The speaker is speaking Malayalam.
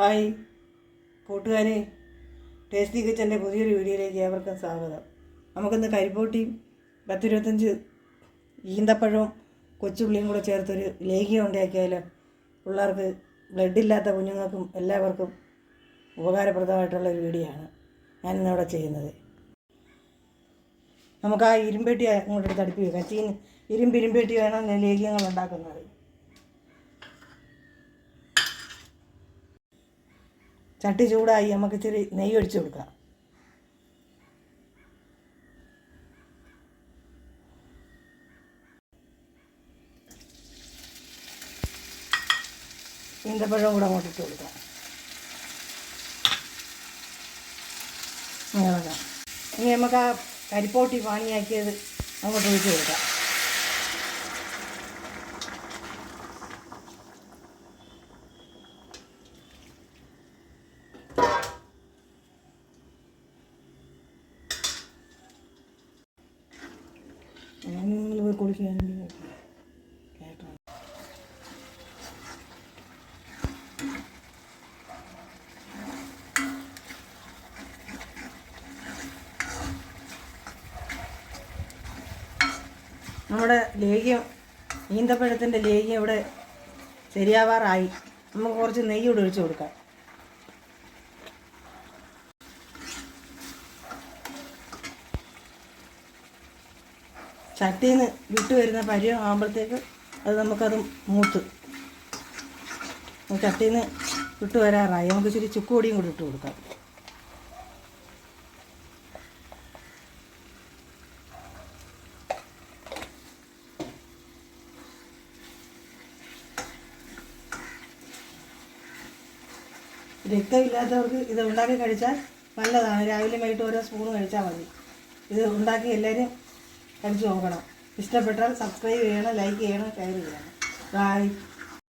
ഹായ് കൂട്ടുകാരെ, ടേസ്റ്റി കിച്ചൻ്റെ പുതിയൊരു വീഡിയോയിലേക്ക് ഏവർക്കും സ്വാഗതം. നമുക്കിന്ന് കരിപ്പോട്ടിയും 10-25 ഈന്തപ്പഴവും കൊച്ചുള്ളിയും കൂടെ ചേർത്തൊരു ലേഹ്യം ഉണ്ടാക്കിയാലോ? പിള്ളേർക്ക്, ബ്ലഡില്ലാത്ത കുഞ്ഞുങ്ങൾക്കും എല്ലാവർക്കും ഉപകാരപ്രദമായിട്ടുള്ളൊരു വീഡിയോ ആണ് ഞാനിന്നിവിടെ ചെയ്യുന്നത്. നമുക്ക് ആ ഇരുമ്പെട്ടി അങ്ങോട്ട് അടുപ്പി വെക്കാം. ഇരുമ്പെട്ടി വേണം ലേഹ്യങ്ങൾ ഉണ്ടാക്കുന്നത്. ചട്ടി ചൂടായി, നമുക്ക് ഇച്ചിരി നെയ്യ് ഒഴിച്ചു കൊടുക്കാം. ഈന്തപ്പഴവും കൂടെ അങ്ങോട്ട് ഇട്ട് കൊടുക്കാം. ഇനി നമുക്ക് ആ കരിപ്പോട്ടി പാനിയാക്കിയത് അങ്ങോട്ട് ഒഴിച്ച് കൊടുക്കാം. നിങ്ങൾ കുടിക്കുകയാണെങ്കിൽ കേട്ടോ. നമ്മുടെ ലേഹ്യം, ഈന്തപ്പഴത്തിൻ്റെ ലേഹ്യം ഇവിടെ ശരിയാവാറായി. നമുക്ക് കുറച്ച് നെയ്യ് കൂടെ ഒഴിച്ച് കൊടുക്കാം. ചട്ടിയിൽ നിന്ന് വിട്ട് വരുന്ന പരിവം ആകുമ്പോഴത്തേക്ക് നമുക്കത് മൂത്ത് ചട്ടിയിൽ നിന്ന് വിട്ട് വരാറായി. നമുക്ക് ഇച്ചിരി ചുക്കുപൊടിയും കൂടി ഇട്ട് കൊടുക്കാം. രക്തമില്ലാത്തവർക്ക് ഇത് ഉണ്ടാക്കി കഴിച്ചാൽ നല്ലതാണ്. രാവിലെ വൈകിട്ട് ഓരോ സ്പൂൺ കഴിച്ചാൽ മതി. ഇത് ഉണ്ടാക്കി എല്ലാവരും കഴിച്ചു നോക്കണം. ഇഷ്ടപ്പെട്ടാൽ സബ്സ്ക്രൈബ് ചെയ്യണം, ലൈക്ക് ചെയ്യണം, ഷെയർ ചെയ്യണം. ബൈ.